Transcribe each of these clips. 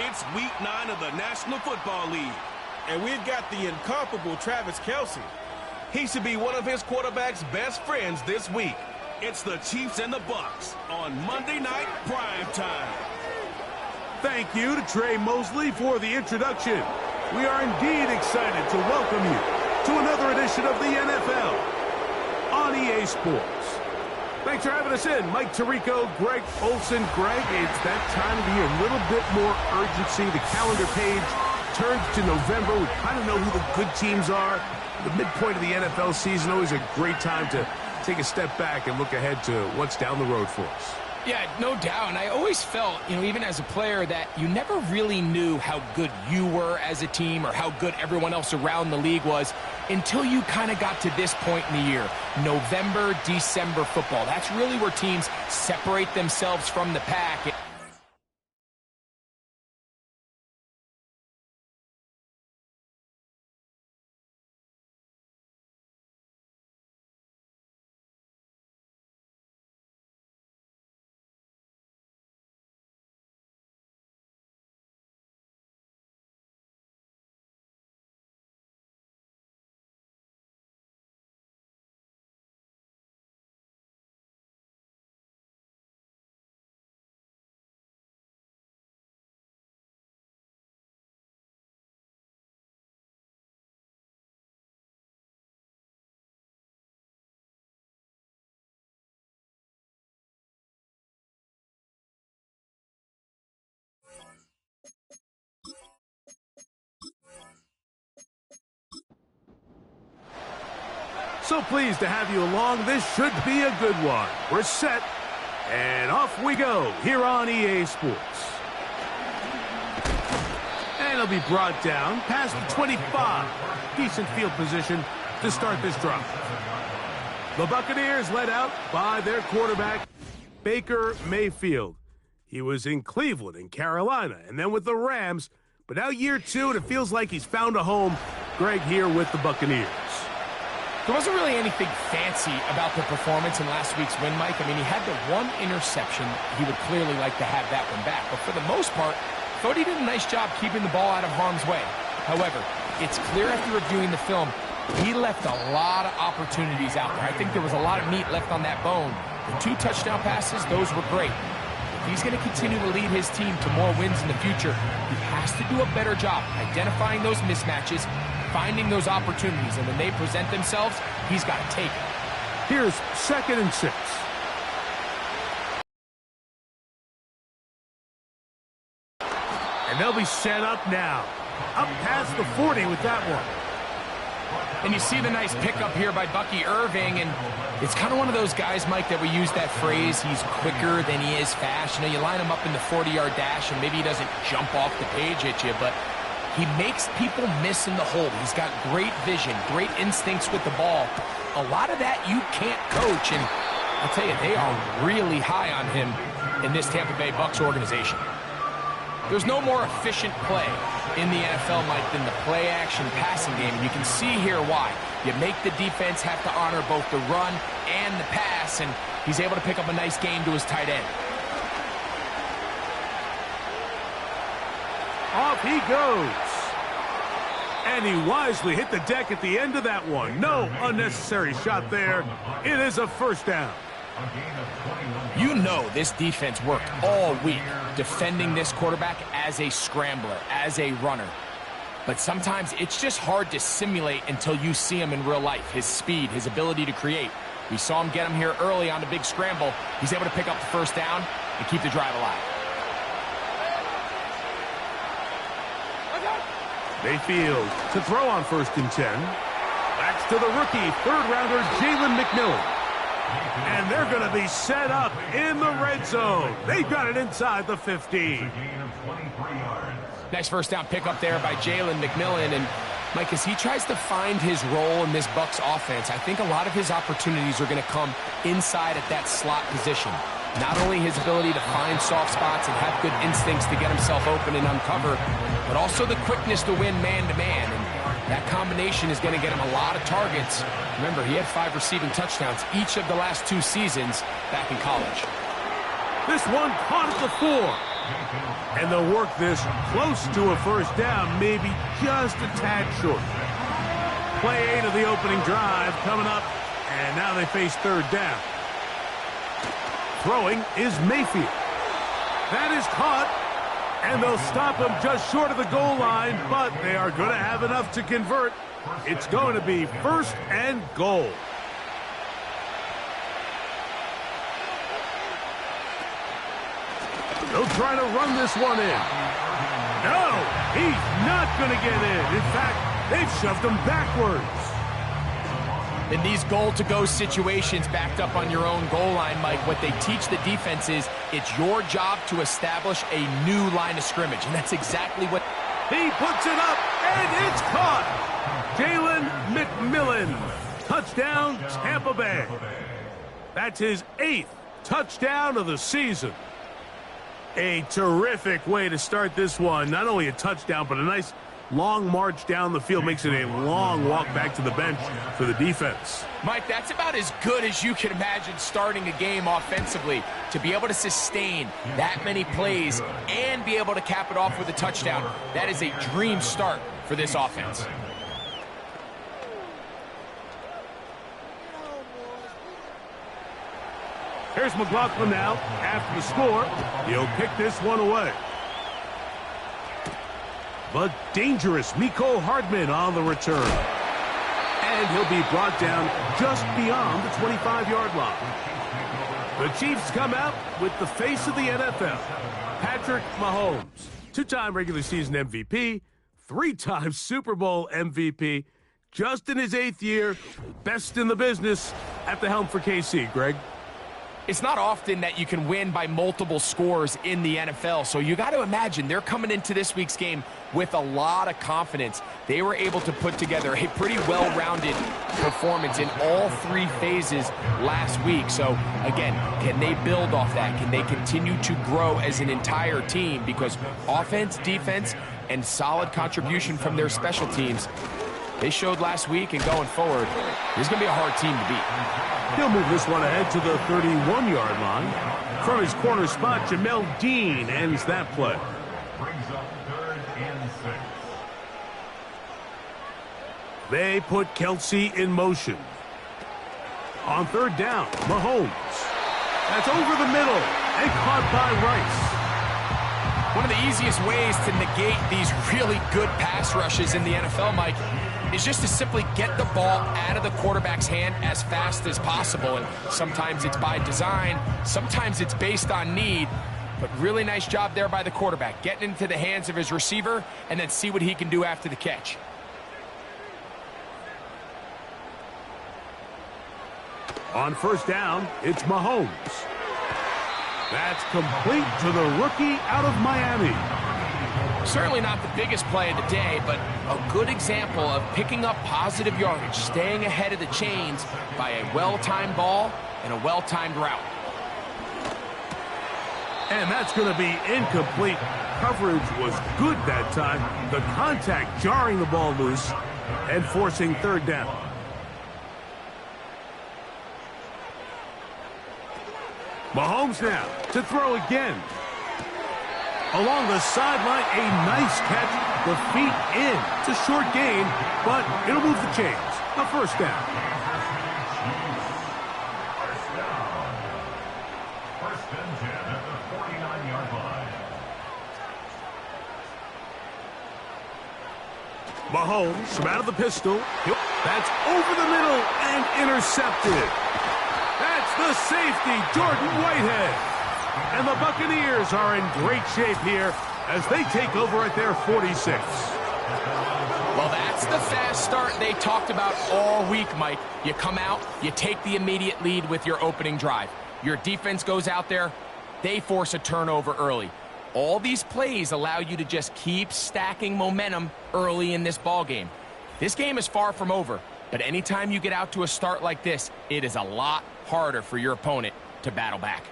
It's week 9 of the National Football League. And we've got the incomparable Travis Kelce. He should be one of his quarterback's best friends this week. It's the Chiefs and the Bucs on Monday Night Prime Time. Thank you to Trey Mosley for the introduction. We are indeed excited to welcome you to another edition of the NFL on EA Sports. Thanks for having us in. Mike Tirico, Greg Olsen. Greg, it's that time of the year. A little bit more urgency. The calendar page turns to November. We kind of know who the good teams are. The midpoint of the NFL season, always a great time to take a step back and look ahead to what's down the road for us. Yeah, no doubt. And I always felt, even as a player, that you never really knew how good you were as a team or how good everyone else around the league was until you kind of got to this point in the year. November, December football. That's really where teams separate themselves from the pack. So pleased to have you along. This should be a good one. We're set, and off we go here on EA Sports. And it'll be brought down past the 25. Decent field position to start this drive. The Buccaneers led out by their quarterback, Baker Mayfield. He was in Cleveland and Carolina, and then with the Rams. But now year 2, and it feels like he's found a home. Greg here with the Buccaneers. There wasn't really anything fancy about the performance in last week's win, Mike. He had the one interception. He would clearly like to have that one back. But for the most part, I thought he did a nice job keeping the ball out of harm's way. However, it's clear after reviewing the film, he left a lot of opportunities out there. I think there was a lot of meat left on that bone. The 2 touchdown passes, those were great. If he's going to continue to lead his team to more wins in the future, he has to do a better job identifying those mismatches, finding those opportunities, and when they present themselves, he's got to take it. Here's 2nd and 6. And they'll be set up now. Up past the 40 with that one. And you see the nice pickup here by Bucky Irving, and it's kind of one of those guys, Mike, that we use that phrase, he's quicker than he is fast. You line him up in the 40-yard dash, and maybe he doesn't jump off the page at you, but he makes people miss in the hole. He's got great vision, great instincts with the ball. A lot of that you can't coach, and I'll tell you, they are really high on him in this Tampa Bay Bucs organization. There's no more efficient play in the NFL, Mike, than the play-action passing game. And you can see here why. You make the defense have to honor both the run and the pass, and he's able to pick up a nice gain to his tight end. Off he goes. And he wisely hit the deck at the end of that one. No unnecessary shot there. It is a first down. This defense worked all week defending this quarterback as a scrambler, as a runner. But sometimes it's just hard to simulate until you see him in real life. His speed, his ability to create. We saw him get him here early on the big scramble. He's able to pick up the first down and keep the drive alive. Mayfield to throw on 1st and 10. Backs to the rookie, 3rd-rounder, Jalen McMillan. And they're going to be set up in the red zone. They've got it inside the 15. Nice first down pickup there by Jalen McMillan. And, Mike, as he tries to find his role in this Bucs offense, I think a lot of his opportunities are going to come inside at that slot position. Not only his ability to find soft spots and have good instincts to get himself open and uncover, but also the quickness to win man-to-man. And that combination is going to get him a lot of targets. Remember, he had 5 receiving touchdowns each of the last 2 seasons back in college. This one caught at the 4. And they'll work this close to a first down, maybe just a tad short. Play 8 of the opening drive coming up, and now they face third down. Throwing is Mayfield. That is caught, and they'll stop him just short of the goal line, but they are going to have enough to convert. It's going to be first and goal. They'll try to run this one in. No, he's not going to get in. In fact, they've shoved him backwards. In these goal-to-go situations backed up on your own goal line, Mike, what they teach the defense is it's your job to establish a new line of scrimmage, and that's exactly what... He puts it up, and it's caught. Jalen McMillan. Touchdown, Tampa Bay. That's his 8th touchdown of the season. A terrific way to start this one. Not only a touchdown, but a nice long march down the field. Makes it a long walk back to the bench for the defense. Mike, that's about as good as you can imagine starting a game offensively. To be able to sustain that many plays and be able to cap it off with a touchdown, that is a dream start for this offense. Here's McLaughlin now. After the score, he'll kick this one away. But dangerous Mecole Hardman on the return. And he'll be brought down just beyond the 25-yard line. The Chiefs come out with the face of the NFL, Patrick Mahomes. 2-time regular season MVP, 3-time Super Bowl MVP. Just in his 8th year, best in the business at the helm for KC, Greg. It's not often that you can win by multiple scores in the NFL, so you got to imagine they're coming into this week's game with a lot of confidence. They were able to put together a pretty well-rounded performance in all 3 phases last week. So, again, can they build off that? Can they continue to grow as an entire team? Because offense, defense, and solid contribution from their special teams, they showed last week, and going forward, this is going to be a hard team to beat. He'll move this one ahead to the 31-yard line. From his corner spot, Jamel Dean ends that play. Brings up 3rd and 6. They put Kelce in motion. On 3rd down, Mahomes. That's over the middle and caught by Rice. One of the easiest ways to negate these really good pass rushes in the NFL, Mike, is just to simply get the ball out of the quarterback's hand as fast as possible. And sometimes it's by design, sometimes it's based on need, but really nice job there by the quarterback, getting into the hands of his receiver and then see what he can do after the catch. On 1st down, it's Mahomes. That's complete to the rookie out of Miami. Certainly not the biggest play of the day, but a good example of picking up positive yardage, staying ahead of the chains by a well-timed ball and a well-timed route. And that's going to be incomplete. Coverage was good that time. The contact jarring the ball loose and forcing 3rd down. Mahomes now to throw again. Along the sideline, a nice catch. The feet in. It's a short gain, but it'll move the chains. A 1st down. 1st and 10 at the 49-yard line. Mahomes from out of the pistol. That's over the middle and intercepted. That's the safety, Jordan Whitehead. And the Buccaneers are in great shape here as they take over at their 46. Well, that's the fast start they talked about all week, Mike. You come out, you take the immediate lead with your opening drive. Your defense goes out there, they force a turnover early. All these plays allow you to just keep stacking momentum early in this ball game. This game is far from over, but anytime you get out to a start like this, it is a lot harder for your opponent to battle back.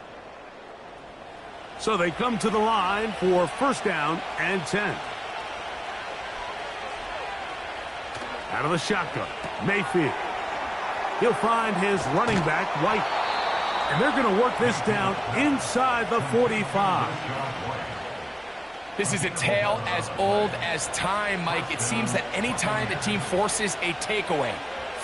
So they come to the line for 1st down and 10. Out of the shotgun, Mayfield. He'll find his running back, White. And they're going to work this down inside the 45. This is a tale as old as time, Mike. It seems that any time the team forces a takeaway,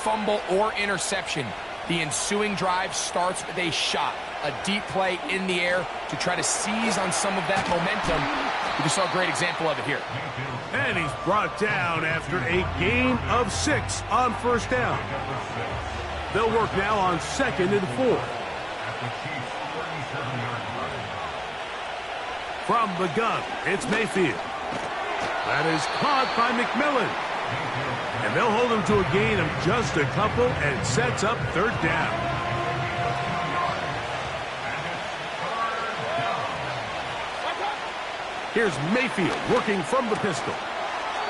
fumble, or interception, the ensuing drive starts with a shot, a deep play in the air to try to seize on some of that momentum. We just saw a great example of it here. And he's brought down after a gain of 6 on first down. They'll work now on 2nd and 4. From the gun, it's Mayfield. That is caught by McMillan. And they'll hold him to a gain of just a couple and sets up 3rd down. Here's Mayfield working from the pistol.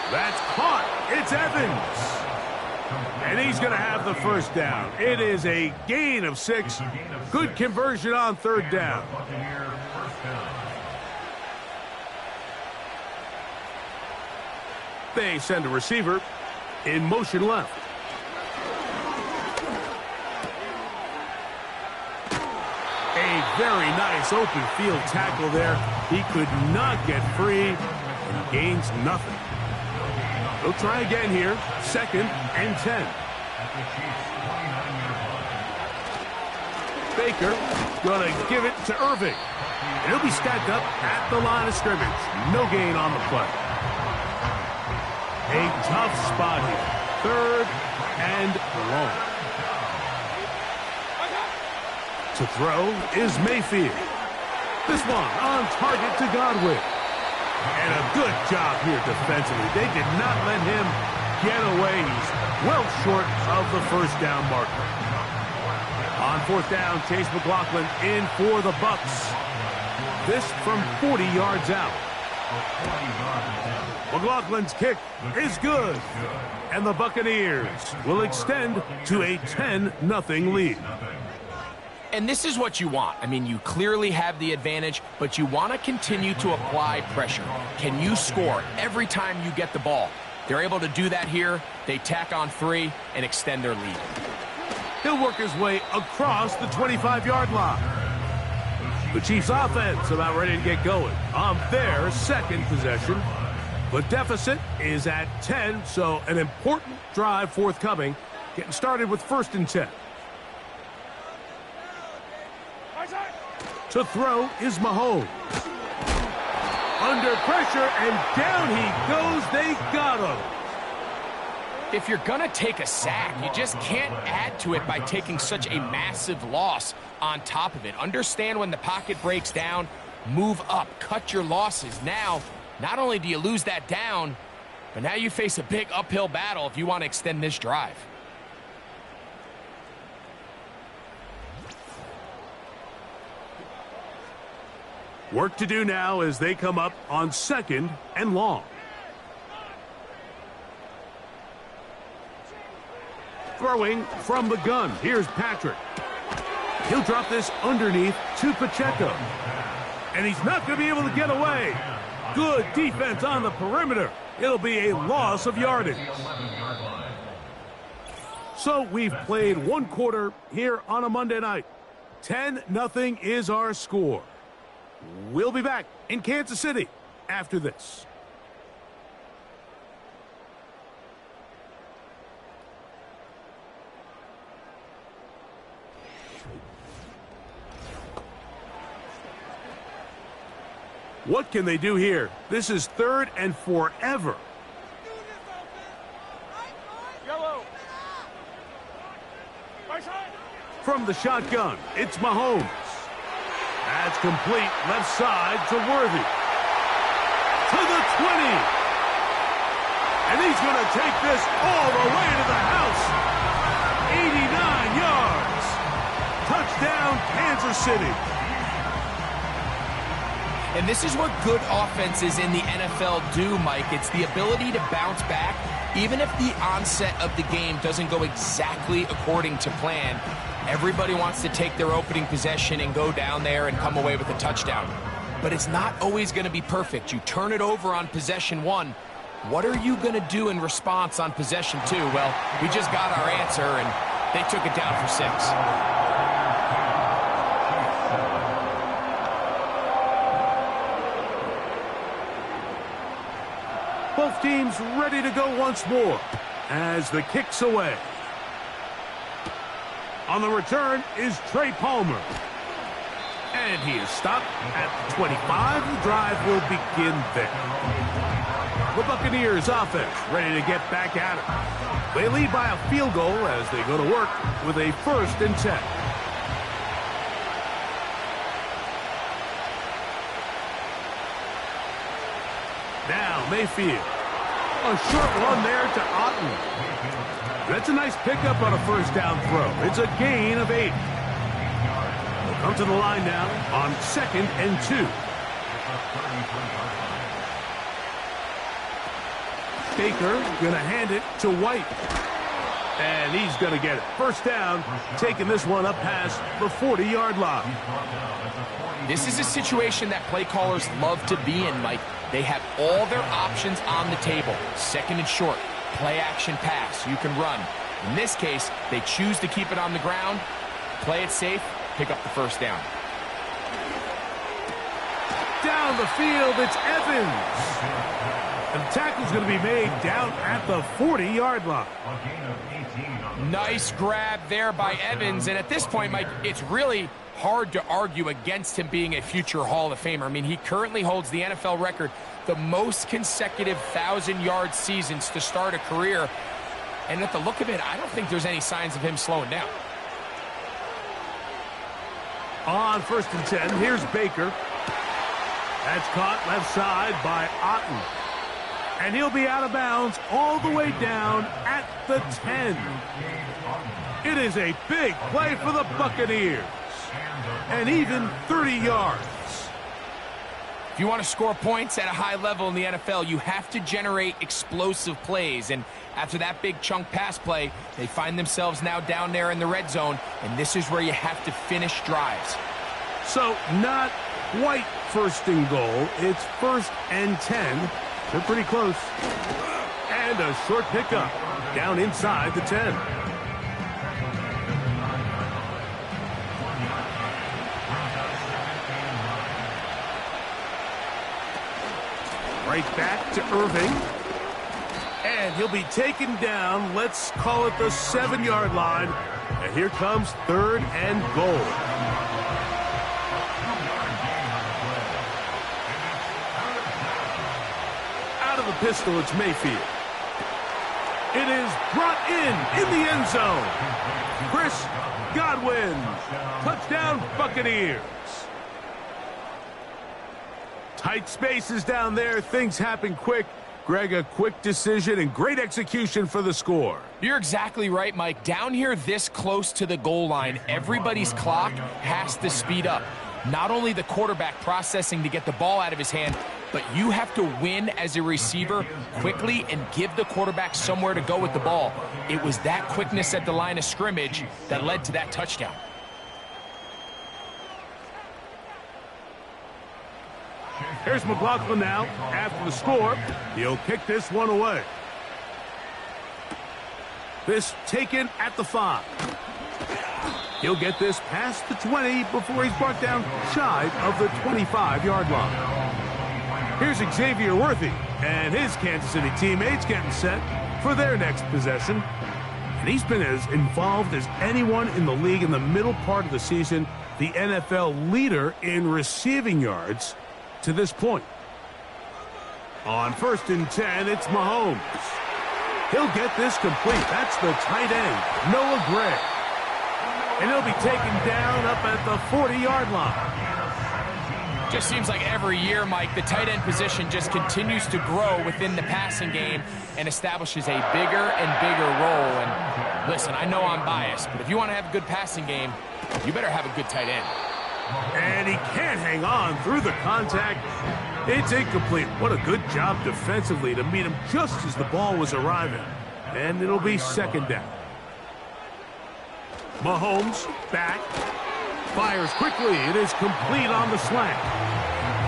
That's caught. It's Evans. And he's going to have the 1st down. It is a gain of 6. Good conversion on 3rd down. They send a receiver in motion left. A very nice open field tackle there. He could not get free and gains nothing. They'll try again here. 2nd and 10. Baker going to give it to Irving. And he'll be stacked up at the line of scrimmage. No gain on the play. A tough spot here. 3rd and long. To throw is Mayfield. This one on target to Godwin. And a good job here defensively. They did not let him get away. He's well short of the 1st down marker. On 4th down, Chase McLaughlin in for the Bucks. This from 40 yards out. McLaughlin's kick is good. And the Buccaneers will extend to a 10-0 lead. And this is what you want. I mean, you clearly have the advantage, but you want to continue to apply pressure. Can you score every time you get the ball? They're able to do that here. They tack on 3 and extend their lead. He'll work his way across the 25-yard line. The Chiefs offense about ready to get going on their 2nd possession. The deficit is at 10, so an important drive forthcoming. Getting started with 1st and 10. To throw is Mahomes. Under pressure, and down he goes. They got him. If you're going to take a sack, you just can't add to it by taking such a massive loss on top of it. Understand when the pocket breaks down, move up, cut your losses. Now, not only do you lose that down, but now you face a big uphill battle if you want to extend this drive. Work to do now as they come up on 2nd and long. Throwing from the gun. Here's Patrick. He'll drop this underneath to Pacheco. And he's not going to be able to get away. Good defense on the perimeter. It'll be a loss of yardage. So we've played 1 quarter here on a Monday night. 10-0 is our score. We'll be back in Kansas City after this. What can they do here? This is 3rd and forever. From the shotgun, it's Mahomes. That's complete left side to Worthy. To the 20. And he's going to take this all the way to the house. 89 yards. Touchdown, Kansas City. And this is what good offenses in the NFL do, Mike. It's the ability to bounce back, even if the onset of the game doesn't go exactly according to plan. Everybody wants to take their opening possession and go down there and come away with a touchdown. But it's not always going to be perfect. You turn it over on possession 1. What are you going to do in response on possession 2? Well, we just got our answer, and they took it down for 6. Both teams ready to go once more as the kick's away. On the return is Trey Palmer. And he is stopped at 25. The drive will begin there. The Buccaneers offense ready to get back at it. They lead by a field goal as they go to work with a 1st and 10. Now Mayfield. A short one there to Otten. That's a nice pickup on a 1st down throw. It's a gain of 8. They'll come to the line now on 2nd and 2. Baker going to hand it to White. And he's going to get it. 1st down, taking this one up past the 40-yard line. This is a situation that play callers love to be in, Mike. They have all their options on the table. 2nd and short, play action pass, you can run. In this case, they choose to keep it on the ground, play it safe, pick up the 1st down. Down the field, it's Evans. And the tackle's going to be made down at the 40-yard line. Nice grab there by Evans. And at this point, Mike, it's really hard to argue against him being a future Hall of Famer. I mean, he currently holds the NFL record, the most consecutive 1,000-yard seasons to start a career. And at the look of it, I don't think there's any signs of him slowing down. On 1st and 10, here's Baker. That's caught left side by Otten. And he'll be out of bounds all the way down at the 10. It is a big play for the Buccaneers. And even 30 yards. If you want to score points at a high level in the NFL, you have to generate explosive plays. And after that big chunk pass play, they find themselves now down there in the red zone. And this is where you have to finish drives. So not quite 1st and goal. It's 1st and 10. They're pretty close. And a short pickup down inside the 10. Right back to Irving. And he'll be taken down. Let's call it the 7-yard line. And here comes 3rd and goal. Out of the pistol, it's Mayfield. It is brought in the end zone. Chris Godwin. Touchdown, Buccaneers. Tight spaces down there. Things happen quick. Greg, a quick decision and great execution for the score. You're exactly right, Mike. Down here this close to the goal line, everybody's clock has to speed up. Not only the quarterback processing to get the ball out of his hand, but you have to win as a receiver quickly and give the quarterback somewhere to go with the ball. It was that quickness at the line of scrimmage that led to that touchdown. Here's McLaughlin now. After the score, he'll kick this one away. This taken at the 5. He'll get this past the 20 before he's brought down shy of the 25-yard line. Here's Xavier Worthy and his Kansas City teammates getting set for their next possession. And he's been as involved as anyone in the league in the middle part of the season, the NFL leader in receiving yards to this point. On 1st and 10, it's Mahomes. He'll get this complete. That's the tight end, Noah Gray. And he'll be taken down up at the 40-yard line. Just seems like every year, Mike, the tight end position just continues to grow within the passing game and establishes a bigger and bigger role. And listen, I know I'm biased, but if you want to have a good passing game, you better have a good tight end. And he can't hang on through the contact. It's incomplete. What a good job defensively to meet him just as the ball was arriving. And it'll be 2nd down. Mahomes back. Fires quickly. It is complete on the slant.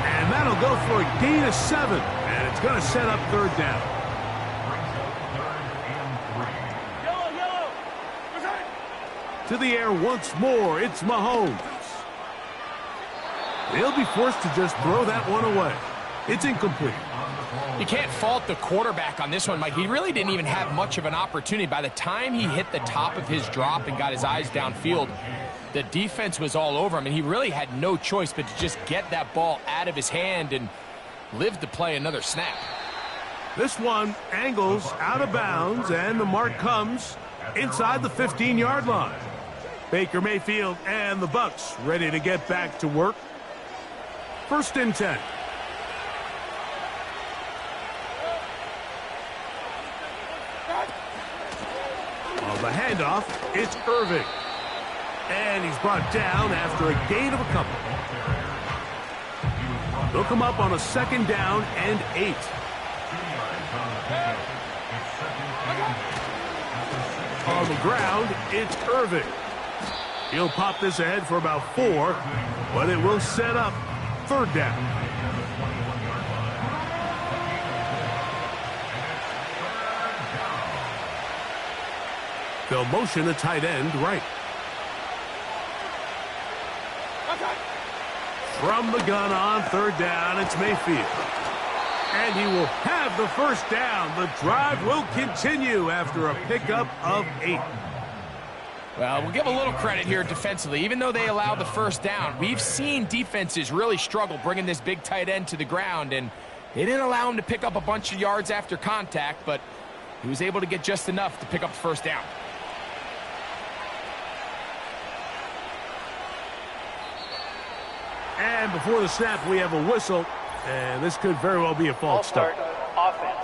And that'll go for a gain of 7. And it's going to set up 3rd down. To the air once more. It's Mahomes. They'll be forced to just throw that one away. It's incomplete. You can't fault the quarterback on this one, Mike. He really didn't even have much of an opportunity. By the time he hit the top of his drop and got his eyes downfield, the defense was all over him, and he really had no choice but to just get that ball out of his hand and live to play another snap. This one angles out of bounds, and the mark comes inside the 15-yard line. Baker Mayfield and the Bucs ready to get back to work. 1st and 10. On the handoff, it's Irving. And he's brought down after a gain of a couple. They'll come up on a 2nd down and 8. On the ground, it's Irving. He'll pop this ahead for about 4, but it will set up 3rd down. They'll motion the tight end right. From the gun on 3rd down, it's Mayfield. And he will have the 1st down. The drive will continue after a pickup of 8. Well, we'll give a little credit here defensively. Even though they allowed the 1st down, we've seen defenses really struggle bringing this big tight end to the ground, and they didn't allow him to pick up a bunch of yards after contact, but he was able to get just enough to pick up the 1st down. And before the snap, we have a whistle, and this could very well be a false start. Offense.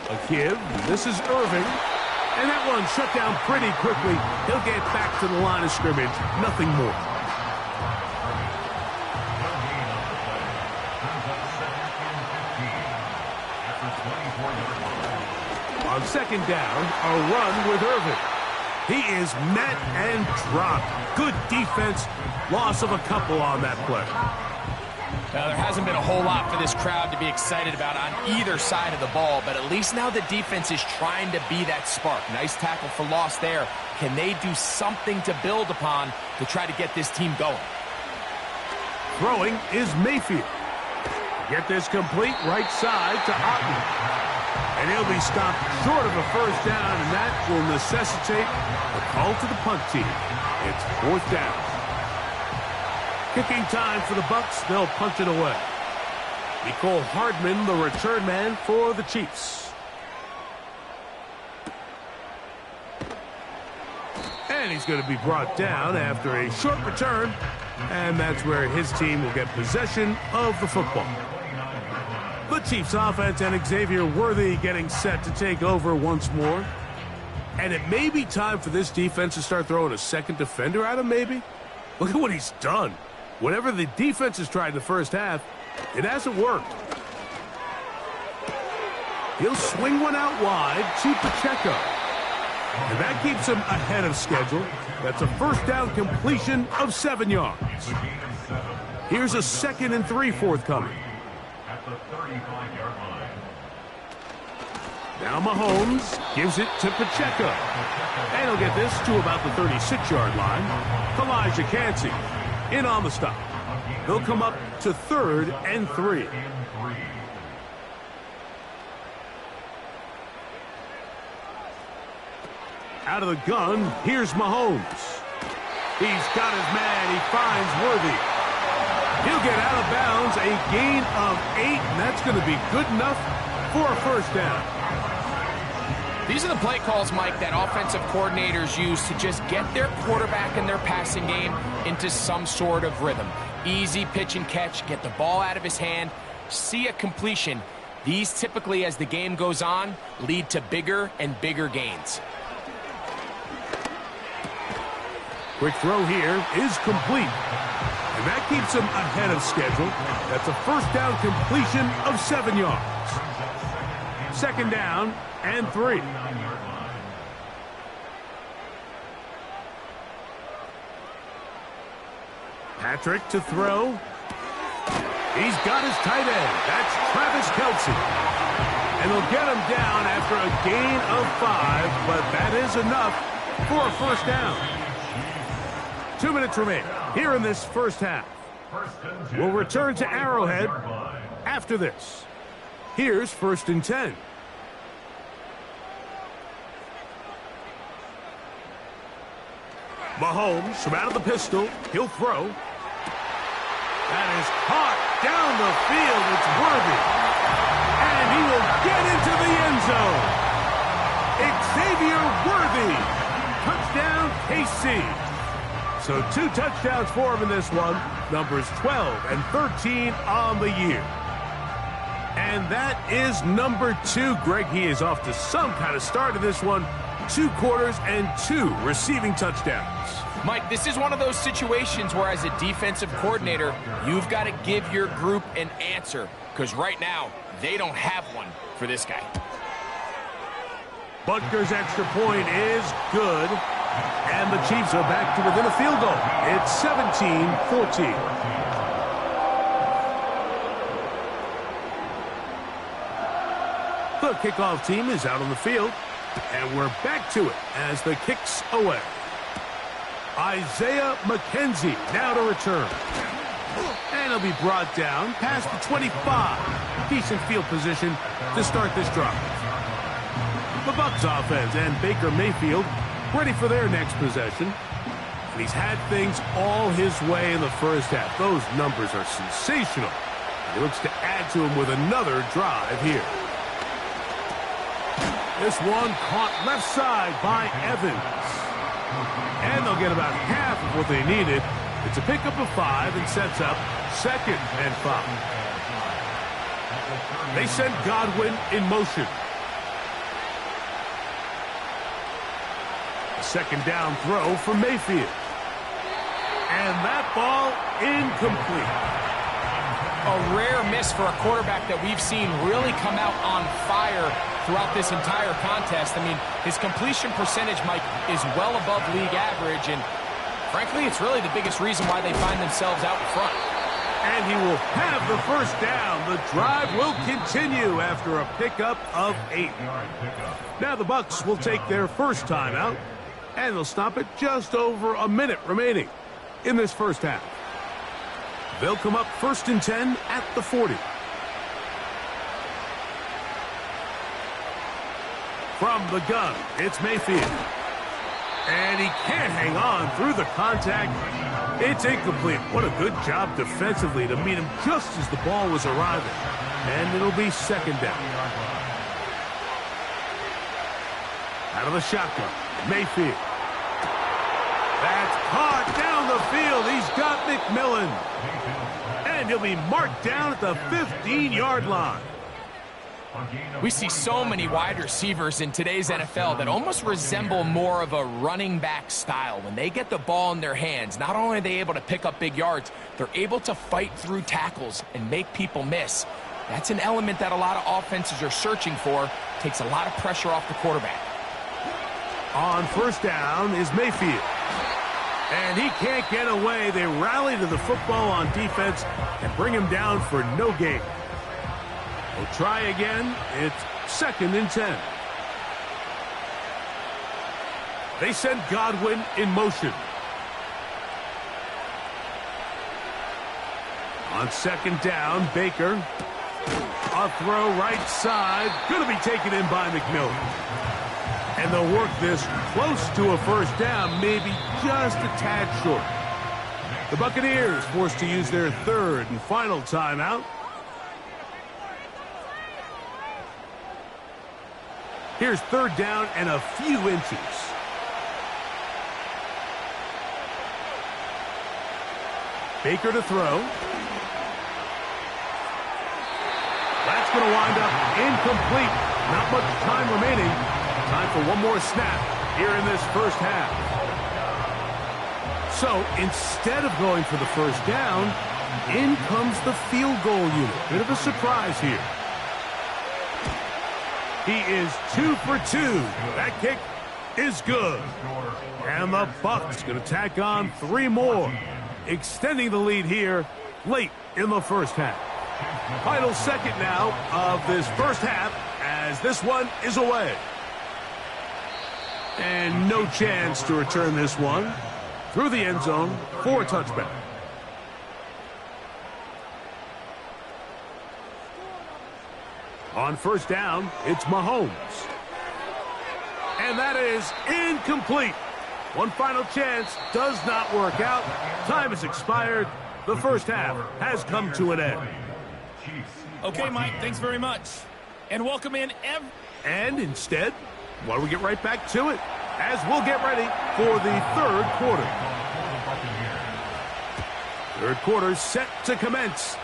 A give. This is Irving. And that one shut down pretty quickly. He'll get back to the line of scrimmage. Nothing more. On 2nd down, a run with Irving. He is met and dropped. Good defense. Loss of a couple on that play. Now, there hasn't been a whole lot for this crowd to be excited about on either side of the ball, but at least now the defense is trying to be that spark. Nice tackle for loss there. Can they do something to build upon to try to get this team going? Throwing is Mayfield. Get this complete right side to Otten. And he'll be stopped short of a 1st down, and that will necessitate a call to the punt team. It's 4th down. Kicking time for the Bucs. They'll punch it away. Nicole Hardman, the return man for the Chiefs. And he's going to be brought down after a short return, and that's where his team will get possession of the football. The Chiefs offense and Xavier Worthy getting set to take over once more. And it may be time for this defense to start throwing a 2nd defender at him, maybe. Look at what he's done. Whatever the defense has tried in the 1st half, it hasn't worked. He'll swing one out wide to Pacheco. And that keeps him ahead of schedule. That's a 1st down completion of 7 yards. Here's a 2nd and 3 forthcoming. At the 35-yard line. Now Mahomes gives it to Pacheco. And he'll get this to about the 36-yard line. Elijah Cansey in on the stop. They'll come up to 3rd and 3. Out of the gun, here's Mahomes. He's got his man. He finds Worthy. He'll get out of bounds, a gain of 8, and that's going to be good enough for a 1st down. These are the play calls, Mike, that offensive coordinators use to just get their quarterback and their passing game into some sort of rhythm. Easy pitch and catch, get the ball out of his hand, see a completion. These typically, as the game goes on, lead to bigger and bigger gains. Quick throw here is complete. And that keeps him ahead of schedule. That's a 1st down completion of 7 yards. 2nd down and 3. Patrick to throw. He's got his tight end. That's Travis Kelce. And they'll get him down after a gain of 5, but that is enough for a first down. 2 minutes remain here in this first half. We'll return to Arrowhead after this. Here's 1st and 10. Mahomes from out of the pistol. He'll throw. That is caught down the field. It's Worthy. And he will get into the end zone. Xavier Worthy. Touchdown, KC. So 2 touchdowns for him in this one. Numbers 12 and 13 on the year. And that is number 2. Greg, he is off to some kind of start in this one. 2 quarters and 2 receiving touchdowns. Mike, this is one of those situations where as a defensive coordinator, you've got to give your group an answer. Because right now, they don't have one for this guy. Butker's extra point is good. And the Chiefs are back to within a field goal. It's 17-14. The kickoff team is out on the field. And we're back to it as the kick's away. Isaiah McKenzie now to return. And he'll be brought down past the 25. Decent field position to start this drive. The Bucs offense and Baker Mayfield ready for their next possession. And he's had things all his way in the first half. Those numbers are sensational. He looks to add to them with another drive here. This one caught left side by Evans. And they'll get about half of what they needed. It's a pickup of 5 and sets up 2nd and 5. They send Godwin in motion. A 2nd down throw for Mayfield. And that ball incomplete. A rare miss for a quarterback that we've seen really come out on fire throughout this entire contest. I mean, his completion percentage, Mike, is well above league average, and frankly, it's really the biggest reason why they find themselves out in front. And he will have the first down. The drive will continue after a pickup of 8. Now the Bucs will take their first timeout, and they'll stop it just over a minute remaining in this first half. They'll come up 1st and 10 at the 40. From the gun, it's Mayfield. And he can't hang on through the contact. It's incomplete. What a good job defensively to meet him just as the ball was arriving. And it'll be 2nd down. Out of the shotgun, Mayfield. That's caught down the field. He's got McMillan. And he'll be marked down at the 15-yard line. We see so many wide receivers in today's NFL that almost resemble more of a running back style. When they get the ball in their hands, not only are they able to pick up big yards, they're able to fight through tackles and make people miss. That's an element that a lot of offenses are searching for. Takes a lot of pressure off the quarterback. On 1st down is Mayfield. And he can't get away. They rally to the football on defense and bring him down for no gain. We'll try again. It's 2nd and 10. They send Godwin in motion. On 2nd down, Baker. A throw right side. Going to be taken in by McMillan. And they'll work this close to a first down, maybe just a tad short. The Buccaneers forced to use their 3rd and final timeout. Here's 3rd down and a few inches. Baker to throw. That's going to wind up incomplete. Not much time remaining. Time for one more snap here in this first half. So instead of going for the first down, in comes the field goal unit. Bit of a surprise here. He is 2 for 2. That kick is good. And the Bucs going to tack on 3 more, extending the lead here late in the first half. Final second now of this first half as this one is away. And no chance to return this one through the end zone for a touchback. On first down, it's Mahomes. And that is incomplete. One final chance does not work out. Time has expired. The first half has come to an end. Okay, Mike, thanks very much. And welcome in And instead, why don't we get right back to it as we'll get ready for the third quarter. Third quarter set to commence.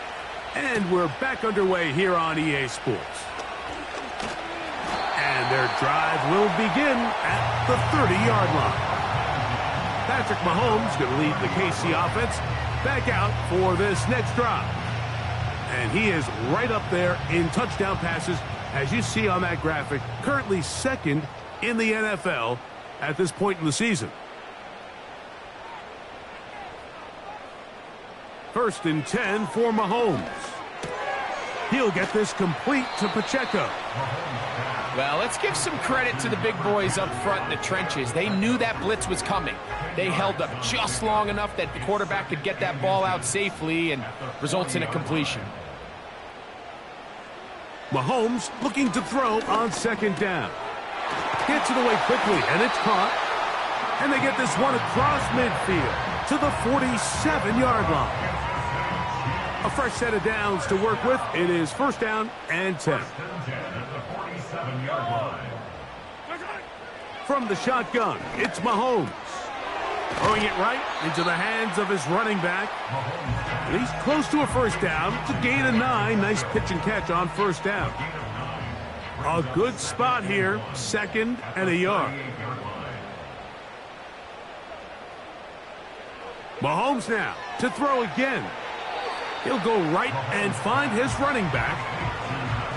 And we're back underway here on EA Sports. And their drive will begin at the 30-yard line. Patrick Mahomes going to lead the KC offense back out for this next drive. And he is right up there in touchdown passes, as you see on that graphic, currently second in the NFL at this point in the season. First and 10 for Mahomes. He'll get this complete to Pacheco. Well, let's give some credit to the big boys up front in the trenches. They knew that blitz was coming. They held up just long enough that the quarterback could get that ball out safely and results in a completion. Mahomes looking to throw on second down. Gets it away quickly, and it's caught. And they get this one across midfield to the 47-yard line. A fresh set of downs to work with. It is first down and 10. From the shotgun, it's Mahomes. Throwing it right into the hands of his running back. And he's close to a first down. It's a gain of 9. Nice pitch and catch on first down. A good spot here. Second and a yard. Mahomes now to throw again. He'll go right and find his running back.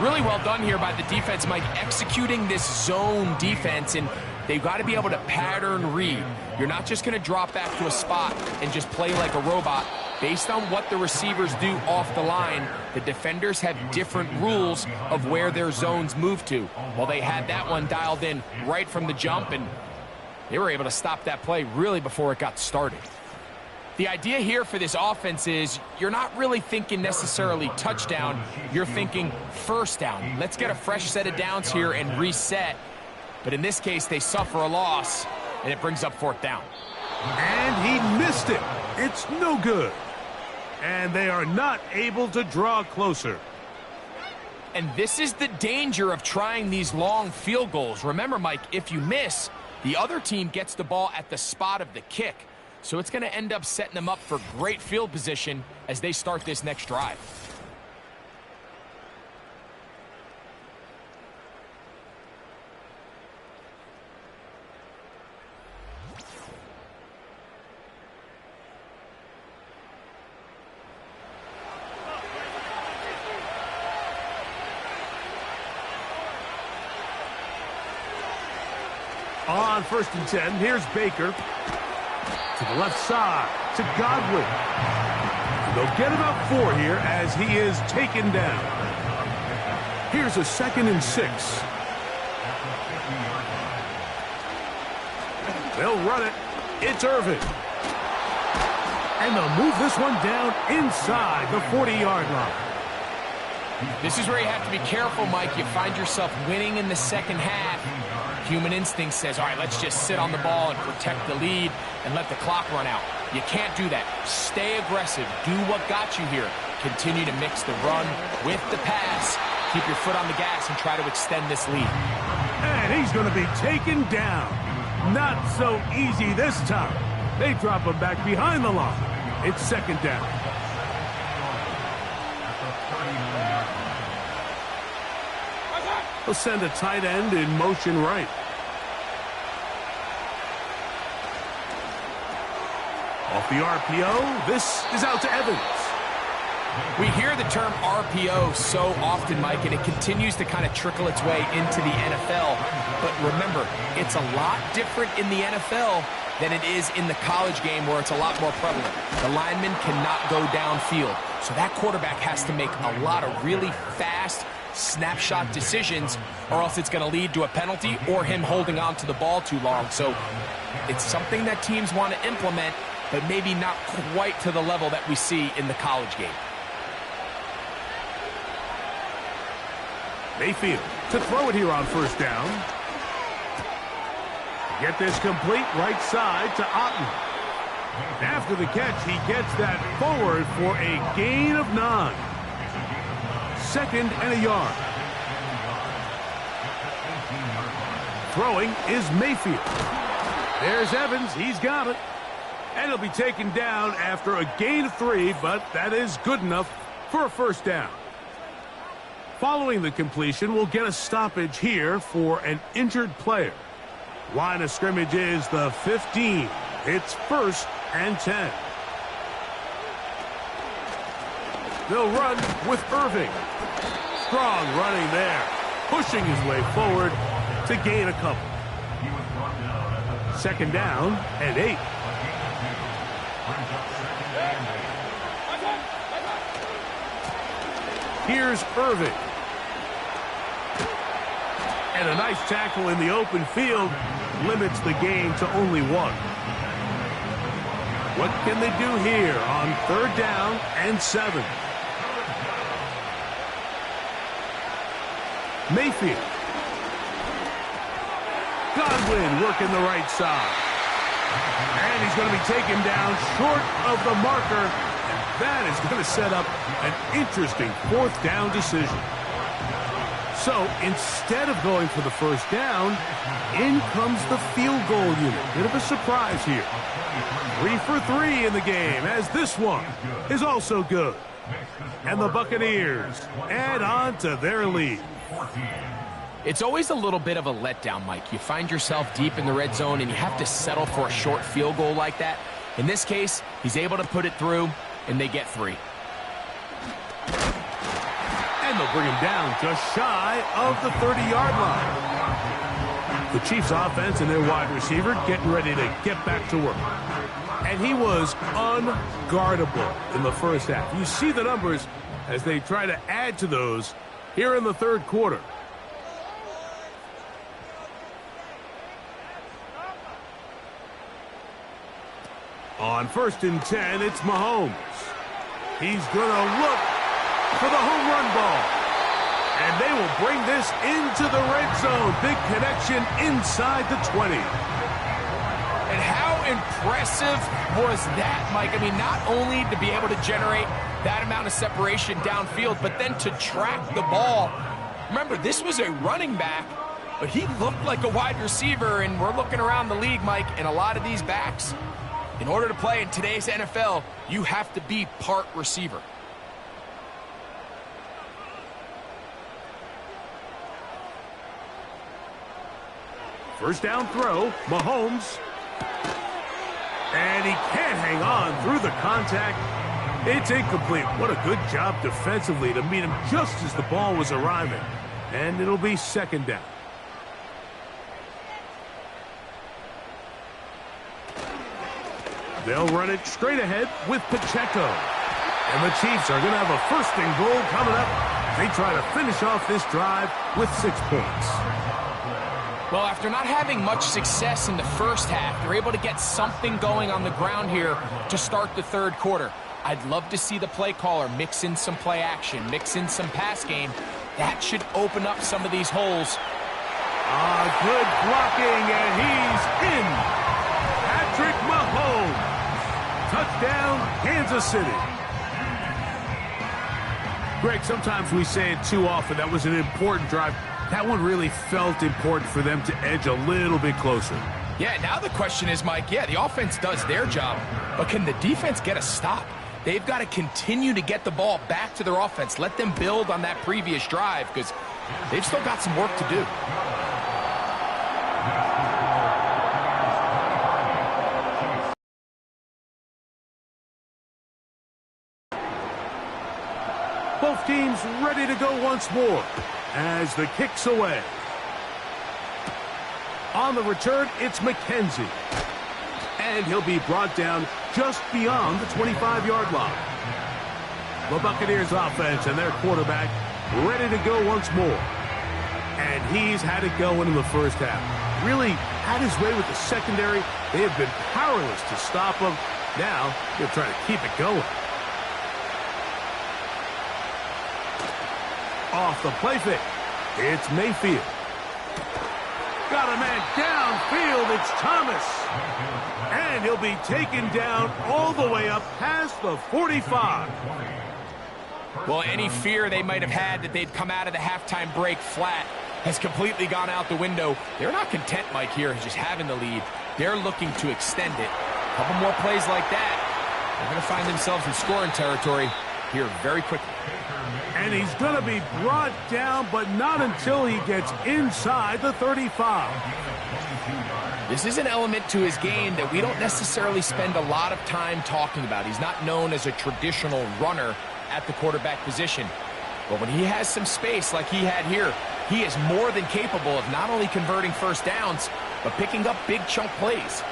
Really well done here by the defense, Mike, executing this zone defense, and they've got to be able to pattern read. You're not just going to drop back to a spot and just play like a robot. Based on what the receivers do off the line, the defenders have different rules of where their zones move to. Well, they had that one dialed in right from the jump, and they were able to stop that play really before it got started. The idea here for this offense is you're not really thinking necessarily touchdown. You're thinking first down. Let's get a fresh set of downs here and reset. But in this case, they suffer a loss, and it brings up fourth down. And he missed it. It's no good. And they are not able to draw closer. And this is the danger of trying these long field goals. Remember, Mike, if you miss, the other team gets the ball at the spot of the kick. So it's going to end up setting them up for great field position as they start this next drive. On first and 10, here's Baker. To the left side, to Godwin. They'll get about 4 here as he is taken down. Here's a 2nd and 6. They'll run it. It's Irvin. And they'll move this one down inside the 40-yard line. This is where you have to be careful, Mike. You find yourself winning in the second half. Human instinct says, all right, let's just sit on the ball and protect the lead and let the clock run out. You can't do that. Stay aggressive. Do what got you here. Continue to mix the run with the pass. Keep your foot on the gas and try to extend this lead. And he's going to be taken down. Not so easy this time. They drop him back behind the line. It's second down. He'll send a tight end in motion right. Off the RPO, this is out to Evans. We hear the term RPO so often, Mike, and it continues to kind of trickle its way into the NFL. But remember, it's a lot different in the NFL than it is in the college game where it's a lot more prevalent. The lineman cannot go downfield. So that quarterback has to make a lot of really fast snapshot decisions, or else it's going to lead to a penalty or him holding on to the ball too long. So it's something that teams want to implement, but maybe not quite to the level that we see in the college game. Mayfield to throw it here on first down. Get this complete right side to Otten. After the catch, he gets that forward for a gain of 9. 2nd and a yard. Throwing is Mayfield. There's Evans. He's got it. And he'll be taken down after a gain of 3, but that is good enough for a first down. Following the completion, we'll get a stoppage here for an injured player. Line of scrimmage is the 15. It's 1st and 10. They'll run with Irving. Strong running there, pushing his way forward to gain a couple. 2nd down and 8. Here's Irving. And a nice tackle in the open field limits the gain to only 1. What can they do here on 3rd down and 7? Mayfield. Godwin working the right side. And he's going to be taken down short of the marker. And that is going to set up an interesting 4th down decision. So instead of going for the first down, in comes the field goal unit. Bit of a surprise here. 3 for 3 in the game, as this one is also good. And the Buccaneers add on to their lead. It's always a little bit of a letdown, Mike. You find yourself deep in the red zone and you have to settle for a short field goal like that. In this case, he's able to put it through, and they get 3. And they'll bring him down just shy of the 30-yard line. The Chiefs offense and their wide receiver getting ready to get back to work. And he was unguardable in the first half. You see the numbers as they try to add to those here in the 3rd quarter. On 1st and 10, it's Mahomes. He's going to look for the home run ball. And they will bring this into the red zone. Big connection inside the 20. And how impressive was that, Mike? I mean, not only to be able to generate that amount of separation downfield, but then to track the ball. Remember, this was a running back, but he looked like a wide receiver, and we're looking around the league, Mike, and a lot of these backs, in order to play in today's NFL, you have to be part receiver. First down throw, Mahomes. And he can't hang on through the contact. It's incomplete. What a good job defensively to meet him just as the ball was arriving. And it'll be 2nd down. They'll run it straight ahead with Pacheco. And the Chiefs are going to have a 1st and goal coming up. They try to finish off this drive with 6 points. Well, after not having much success in the first half, they're able to get something going on the ground here to start the 3rd quarter. I'd love to see the play caller mix in some play action, mix in some pass game. That should open up some of these holes. Good blocking, and he's in. Patrick Mahomes. Touchdown, Kansas City. Greg, sometimes we say it too often. That was an important drive. That one really felt important for them to edge a little bit closer. Yeah, now the question is, Mike, the offense does their job, but can the defense get a stop? They've got to continue to get the ball back to their offense. Let them build on that previous drive because they've still got some work to do. Both teams ready to go once more as the kick's away. On the return, it's McKenzie. And he'll be brought down just beyond the 25-yard line. The Buccaneers offense and their quarterback ready to go once more. And he's had it going in the first half. Really had his way with the secondary. They have been powerless to stop him. Now they're trying to keep it going. Off the play fake. It's Mayfield. Got a man downfield. It's Thomas. And he'll be taken down all the way up past the 45. Well, any fear they might have had that they'd come out of the halftime break flat has completely gone out the window. They're not content, Mike, here just having the lead. They're looking to extend it. A couple more plays like that, they're going to find themselves in scoring territory here very quickly. And he's going to be brought down, but not until he gets inside the 35. This is an element to his game that we don't necessarily spend a lot of time talking about. He's not known as a traditional runner at the quarterback position. But when he has some space like he had here, he is more than capable of not only converting first downs, but picking up big chunk plays.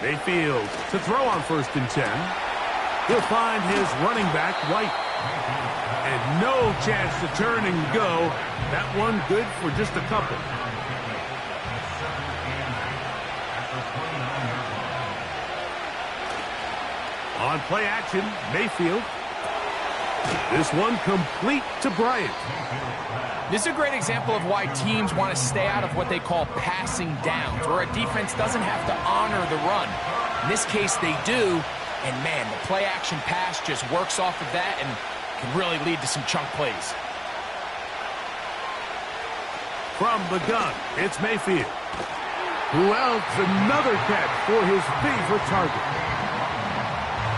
Mayfield to throw on 1st and 10. He'll find his running back, White. And no chance to turn and go. That one good for just a couple. On play action, Mayfield. This one complete to Bryant. This is a great example of why teams want to stay out of what they call passing downs, where a defense doesn't have to honor the run. In this case, they do, and man, the play-action pass just works off of that and can really lead to some chunk plays. From the gun, it's Mayfield. Who else? Another catch for his favorite target.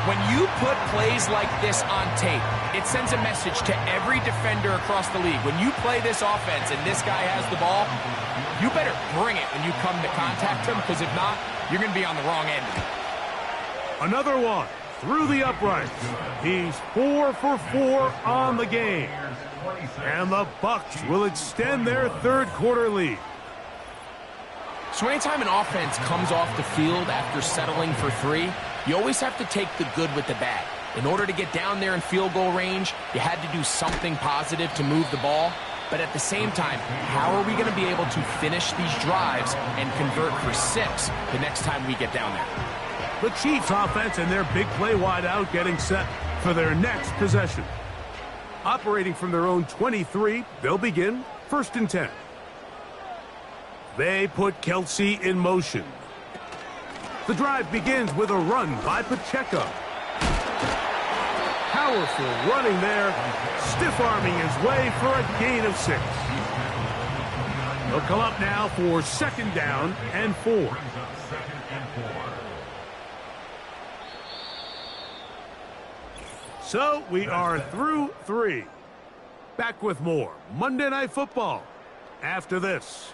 When you put plays like this on tape, it sends a message to every defender across the league. When you play this offense and this guy has the ball, you better bring it when you come to contact him, because if not, you're going to be on the wrong end of it. Another one through the uprights. He's 4 for 4 on the game. And the Bucs will extend their third quarter lead. So anytime an offense comes off the field after settling for 3, you always have to take the good with the bad. In order to get down there in field goal range, you had to do something positive to move the ball. But at the same time, how are we going to be able to finish these drives and convert for 6 the next time we get down there? The Chiefs offense and their big play wideout getting set for their next possession. Operating from their own 23, they'll begin 1st and 10. They put Kelce in motion. The drive begins with a run by Pacheco. Powerful running there, stiff-arming his way for a gain of 6. They'll come up now for 2nd down and 4. So we are through 3. Back with more Monday Night Football after this.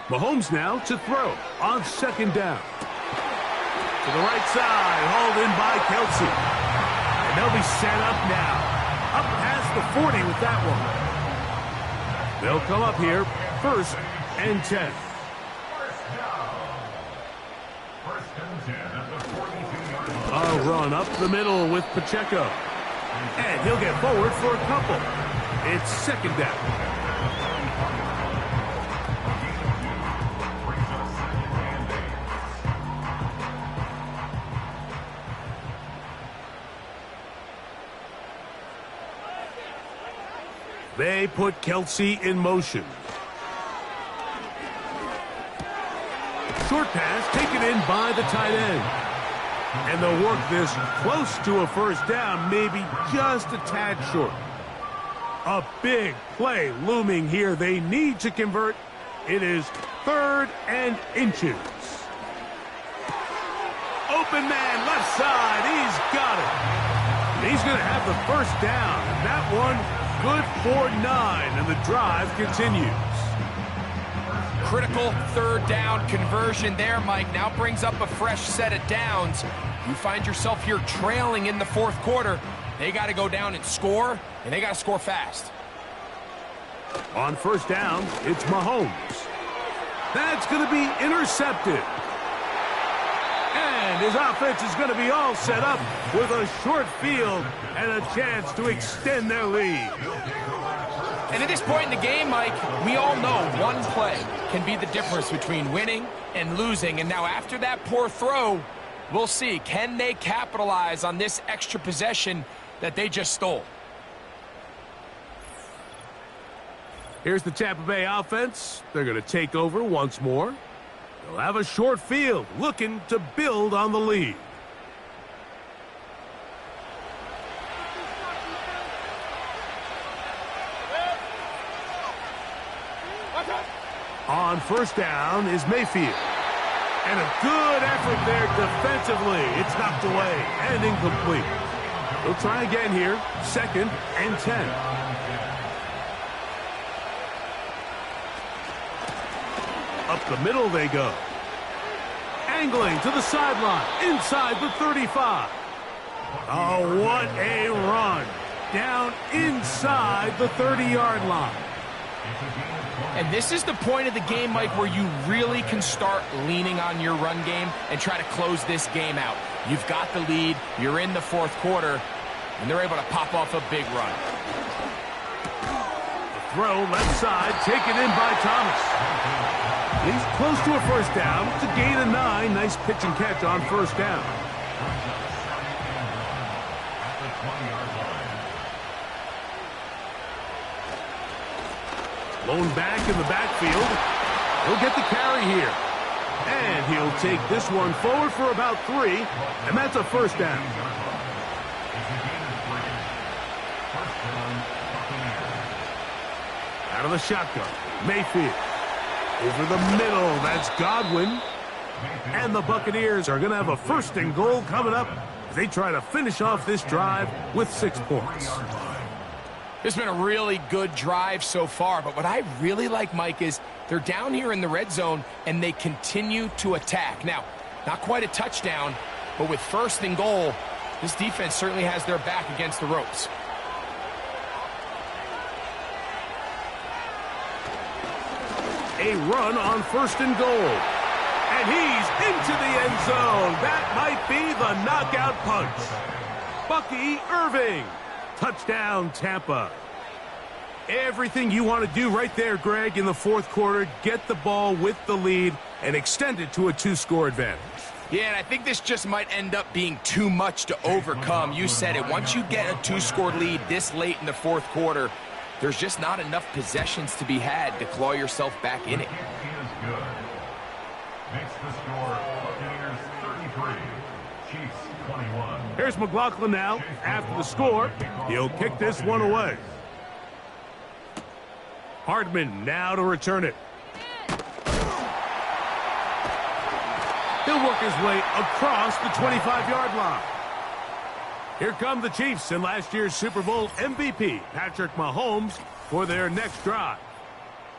Mahomes now to throw on 2nd down. To the right side, hauled in by Kelce. And they'll be set up now. Up past the 40 with that one. They'll come up here, 1st and 10. A run up the middle with Pacheco. And he'll get forward for a couple. It's 2nd down. They put Kelce in motion. Short pass taken in by the tight end. And they'll work this close to a 1st down, maybe just a tad short. A big play looming here. They need to convert. It is 3rd and inches. Open man left side. He's got it. He's going to have the first down. And that one good for 9, and the drive continues. Critical third down conversion there, Mike. Now brings up a fresh set of downs. You find yourself here trailing in the fourth quarter. They got to go down and score, and they got to score fast. On first down, it's Mahomes. That's going to be intercepted. And his offense is going to be all set up with a short field and a chance to extend their lead. And at this point in the game, Mike, we all know one play can be the difference between winning and losing. And now after that poor throw, we'll see, can they capitalize on this extra possession that they just stole? Here's the Tampa Bay offense. They're going to take over once more. They'll have a short field, looking to build on the lead. On first down is Mayfield. And a good effort there defensively. It's knocked away and incomplete. They'll try again here. 2nd and 10. Up the middle they go. Angling to the sideline, inside the 35. Oh, what a run. Down inside the 30-yard line. And this is the point of the game, Mike, where you really can start leaning on your run game and try to close this game out. You've got the lead, you're in the fourth quarter, and they're able to pop off a big run. The throw left side, taken in by Thomas. He's close to a first down. It's a gain of 9. Nice pitch and catch on first down. Lone back in the backfield. He'll get the carry here. And he'll take this one forward for about 3. And that's a first down. Out of the shotgun. Mayfield. Over the middle, that's Godwin. And the Buccaneers are going to have a 1st and goal coming up as they try to finish off this drive with 6 points. It's been a really good drive so far, but what I really like, Mike, is they're down here in the red zone and they continue to attack. Now, not quite a touchdown, but with 1st and goal, this defense certainly has their back against the ropes. A run on 1st and goal. And he's into the end zone. That might be the knockout punch. Bucky Irving. Touchdown, Tampa. Everything you want to do right there, Greg, in the fourth quarter. Get the ball with the lead and extend it to a 2-score advantage. Yeah, and I think this just might end up being too much to overcome. You said it. Once you get a 2-score lead this late in the fourth quarter, there's just not enough possessions to be had to claw yourself back in it. Makes the score Buccaneers 33, Chiefs 21. Here's McLaughlin now. After the score, he'll kick this one away. Hardman now to return it. He'll work his way across the 25-yard line. Here come the Chiefs and last year's Super Bowl MVP, Patrick Mahomes, for their next drive.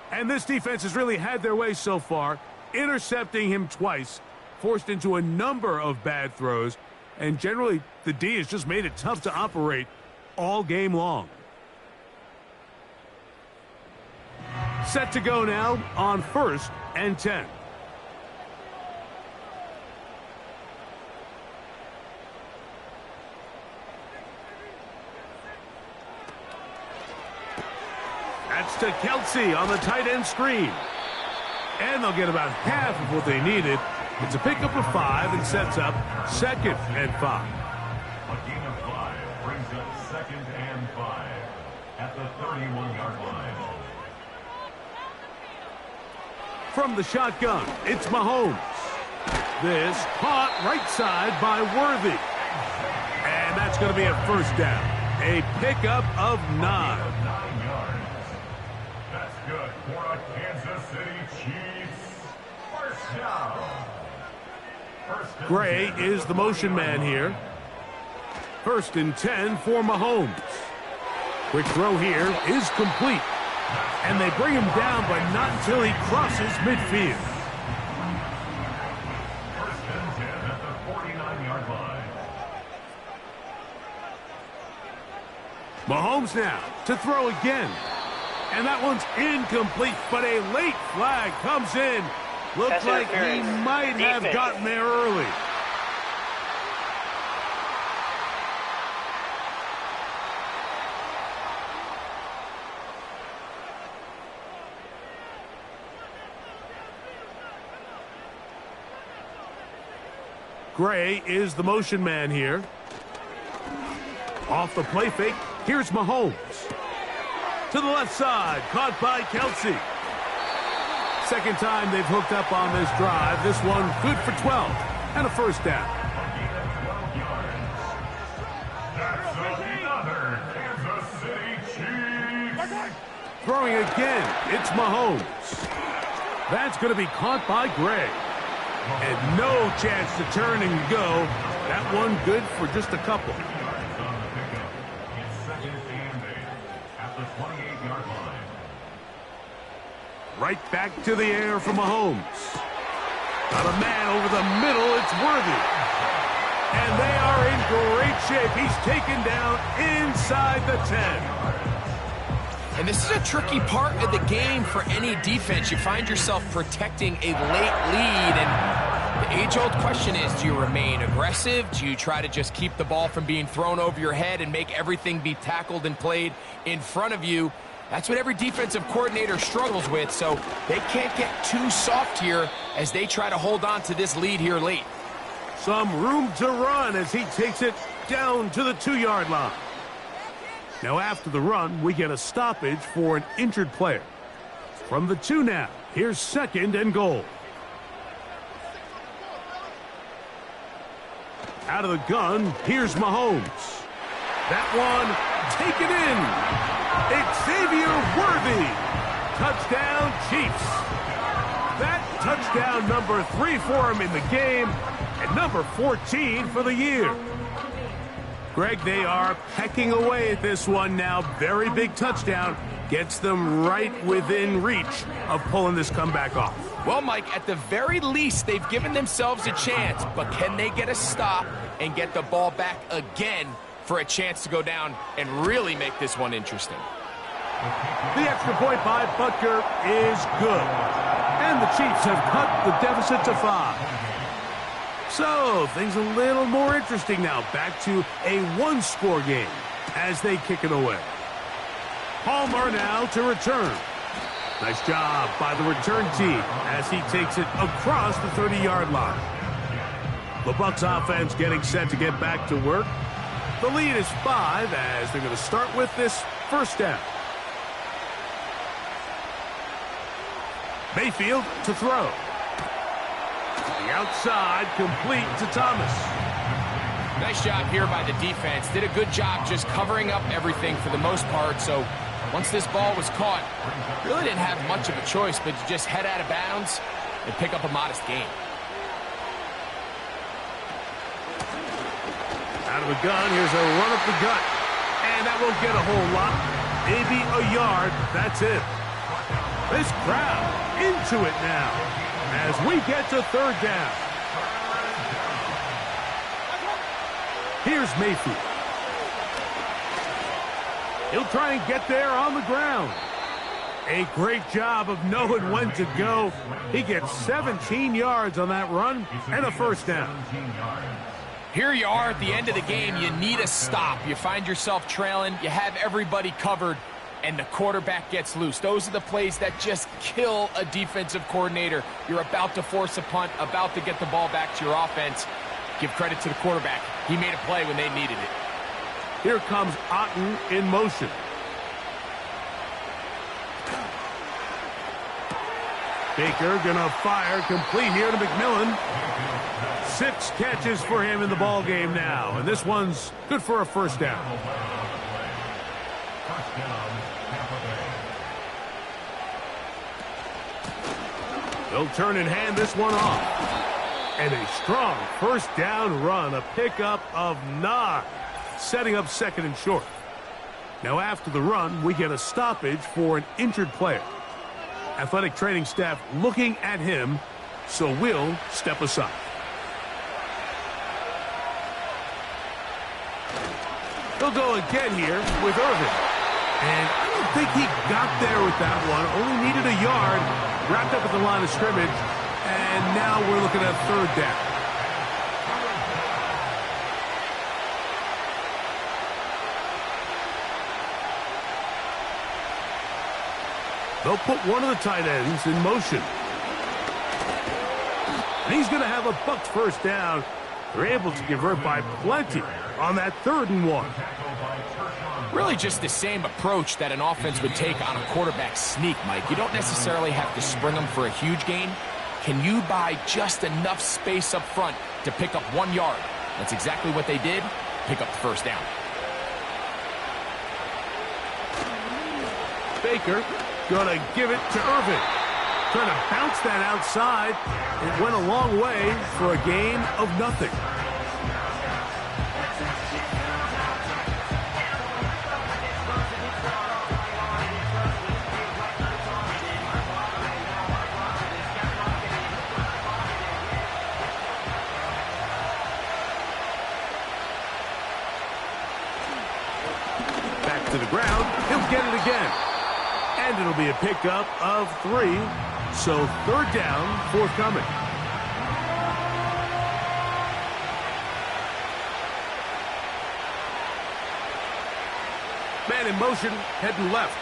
And this defense has really had their way so far, intercepting him twice, forced into a number of bad throws, and generally the D has just made it tough to operate all game long. Set to go now on 1st and 10. That's to Kelsey on the tight end screen. And they'll get about half of what they needed. It's a pickup of 5 and sets up 2nd and 5. A gain of 5 brings up 2nd and 5 at the 31-yard line. From the shotgun, it's Mahomes. This caught right side by Worthy. And that's going to be a first down. A pickup of 9. 9 yards. That's good for a Kansas City Chiefs first down. Gray is the motion man here. First and 10 for Mahomes. Quick throw here is complete. And they bring him down, but not until he crosses midfield. First and 10 at the 49-yard line. Mahomes now to throw again. And that one's incomplete, but a late flag comes in. Looks like he might have gotten there early. Gray is the motion man here. Off the play fake, here's Mahomes. To the left side, caught by Kelsey. Second time they've hooked up on this drive. This one good for 12 and a first down. That's another Kansas City Chiefs. Throwing again, it's Mahomes. That's going to be caught by Gray. And no chance to turn and go. That one good for just a couple. It's second and 8 at the 28-yard line. Right back to the air for Mahomes. Got a man over the middle. It's Worthy. And they are in great shape. He's taken down inside the 10. And this is a tricky part of the game for any defense. You find yourself protecting a late lead, and the age-old question is, do you remain aggressive? Do you try to just keep the ball from being thrown over your head and make everything be tackled and played in front of you? That's what every defensive coordinator struggles with, so they can't get too soft here as they try to hold on to this lead here late. Some room to run as he takes it down to the 2-yard line. Now after the run, we get a stoppage for an injured player. From the 2 now, here's second and goal. Out of the gun, here's Mahomes. That one taken in. It's Xavier Worthy. Touchdown, Chiefs. That touchdown number 3 for him in the game and number 14 for the year. Greg, they are pecking away at this one now. Very big touchdown. Gets them right within reach of pulling this comeback off. Well, Mike, at the very least, they've given themselves a chance, but can they get a stop and get the ball back again for a chance to go down and really make this one interesting? The extra point by Butker is good. And the Chiefs have cut the deficit to 5. So, things a little more interesting now. Back to a 1-score game as they kick it away. Palmer now to return. Nice job by the return team as he takes it across the 30-yard line. The Bucs offense getting set to get back to work. The lead is 5 as they're going to start with this first down. Mayfield to throw. The outside, complete to Thomas. Nice job here by the defense. Did a good job just covering up everything for the most part. So once this ball was caught, really didn't have much of a choice but to just head out of bounds and pick up a modest gain. Out of the gun, here's a run up the gut. And that won't get a whole lot. Maybe a yard, that's it. This crowd into it now as we get to third down. Here's Mayfield. He'll try and get there on the ground. A great job of knowing when to go. He gets 17 yards on that run and a first down. Here you are at the end of the game. You need a stop. You find yourself trailing. You have everybody covered, and the quarterback gets loose. Those are the plays that just kill a defensive coordinator. You're about to force a punt, about to get the ball back to your offense. Give credit to the quarterback. He made a play when they needed it. Here comes Otten in motion. Baker gonna fire, complete here to McMillan. 6 catches for him in the ball game now, and this one's good for a first down. They'll turn and hand this one off. And a strong first down run, a pickup of 9. setting up second and short. Now after the run, we get a stoppage for an injured player. Athletic training staff looking at him, so we'll step aside. He'll go again here with Irving. And I don't think he got there with that one. Only needed a yard. Wrapped up at the line of scrimmage. And now we're looking at third down. They'll put one of the tight ends in motion. And he's going to have a Bucs first down. They're able to convert by plenty on that 3rd and 1. Really just the same approach that an offense would take on a quarterback sneak, Mike. You don't necessarily have to spring them for a huge gain. Can you buy just enough space up front to pick up 1 yard? That's exactly what they did. Pick up the first down. Baker gonna give it to Irving. Trying to bounce that outside. It went a long way for a gain of nothing. Back to the ground. He'll get it again. And it'll be a pickup of 3. So 3rd down, forthcoming. Man in motion, heading left.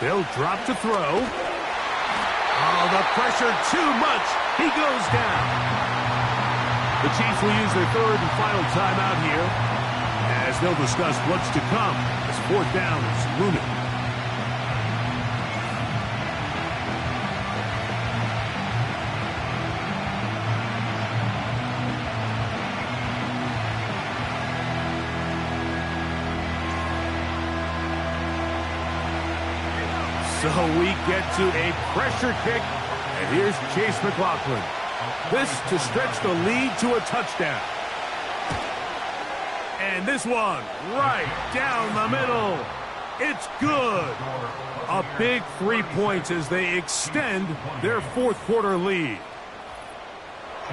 They'll drop to throw. Oh, the pressure too much. He goes down. The Chiefs will use their 3rd and final timeout here as they'll discuss what's to come as 4th down is looming. So we get to a pressure kick, and here's Chase McLaughlin. This to stretch the lead to a touchdown. And this one right down the middle. It's good. A big 3 points as they extend their 4th quarter lead.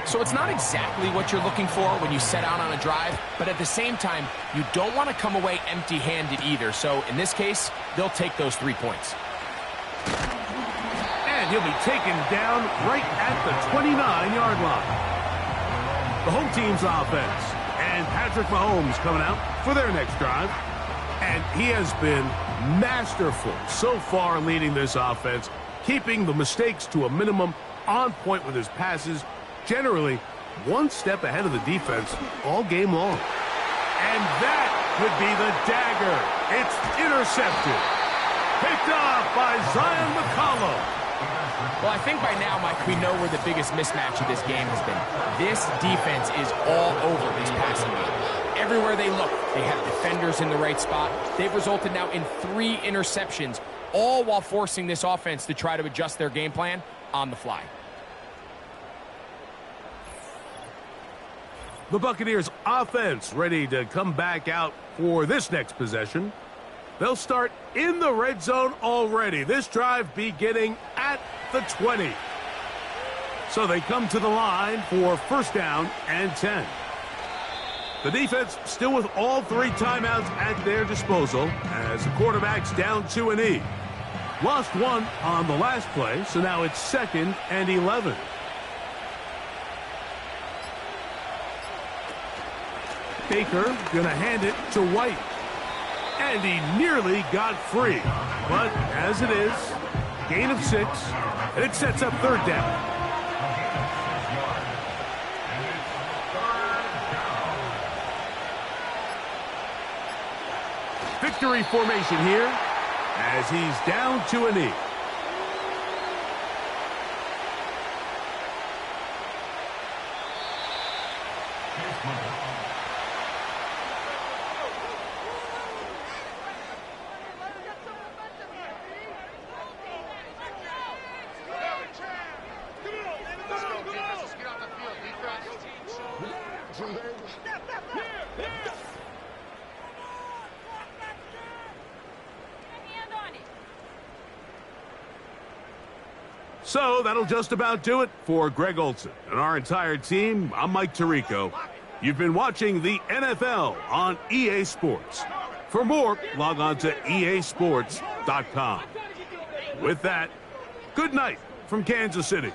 So it's not exactly what you're looking for when you set out on a drive, but at the same time, you don't want to come away empty-handed either. So in this case, they'll take those 3 points. And he'll be taken down right at the 29-yard line. The home team's offense. And Patrick Mahomes coming out for their next drive. And he has been masterful so far leading this offense, keeping the mistakes to a minimum, on point with his passes, generally one step ahead of the defense all game long. And that would be the dagger. It's intercepted. Picked up by Zion McCollum. Well, I think by now, Mike, we know where the biggest mismatch of this game has been. This defense is all over this passing game. Everywhere they look, they have defenders in the right spot. They've resulted now in 3 interceptions, all while forcing this offense to try to adjust their game plan on the fly. The Buccaneers offense ready to come back out for this next possession. They'll start in the red zone already. This drive beginning at the 20. So they come to the line for 1st down and 10. The defense still with all 3 timeouts at their disposal as the quarterback's down to a knee. Lost 1 on the last play, so now it's 2nd and 11. Baker going to hand it to White. And he nearly got free. But as it is, gain of 6, and it sets up 3rd down. Victory formation here as he's down to a knee. So that'll just about do it for Greg Olsen and our entire team. I'm Mike Tirico. You've been watching the NFL on EA Sports. For more, log on to easports.com. With that, good night from Kansas City.